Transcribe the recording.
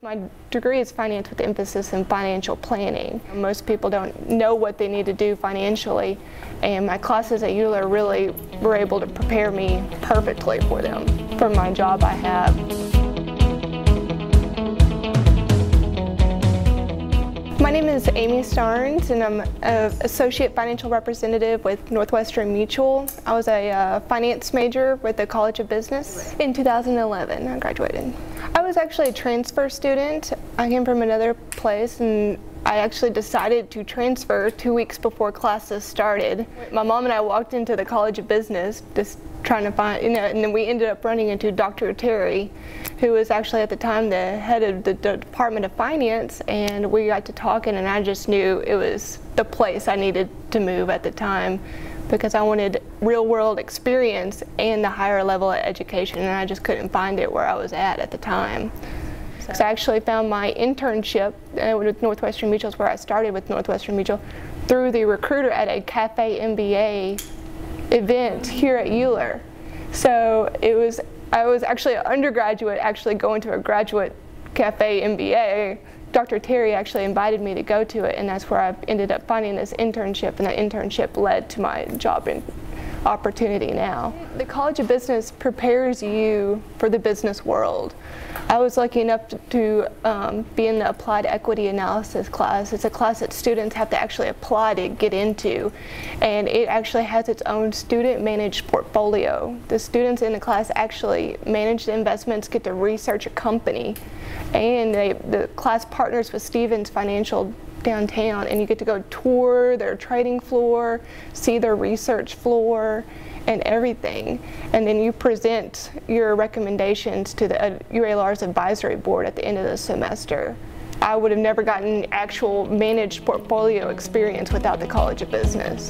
My degree is finance with emphasis in financial planning. Most people don't know what they need to do financially, and my classes at Euler really were able to prepare me perfectly for them, for my job I have. My name is Amy Starnes, and I'm an Associate Financial Representative with Northwestern Mutual. I was a finance major with the College of Business. In 2011, I graduated. I was actually a transfer student. I came from another place, and I actually decided to transfer 2 weeks before classes started. My mom and I walked into the College of Business just trying to find, and then we ended up running into Dr. Terry, who was actually at the time the head of the Department of Finance, and we got to talking, and I just knew it was the place I needed to move at the time because I wanted real-world experience and the higher level of education, and I just couldn't find it where I was at the time. So I actually found my internship with Northwestern Mutual, where I started with Northwestern Mutual, through the recruiter at a Cafe MBA event here at Euler. So I was actually an undergraduate actually going to a graduate Cafe MBA. Dr. Terry actually invited me to go to it, and that's where I ended up finding this internship, and that internship led to my job opportunity now. The College of Business prepares you for the business world. I was lucky enough to be in the Applied Equity Analysis class. It's a class that students have to actually apply to get into, and it actually has its own student-managed portfolio. The students in the class actually manage the investments, get to research a company, and the class partners with Stephens Financial downtown, and you get to go tour their trading floor, see their research floor, and everything. And then you present your recommendations to the UALR's advisory board at the end of the semester. I would have never gotten actual managed portfolio experience without the College of Business.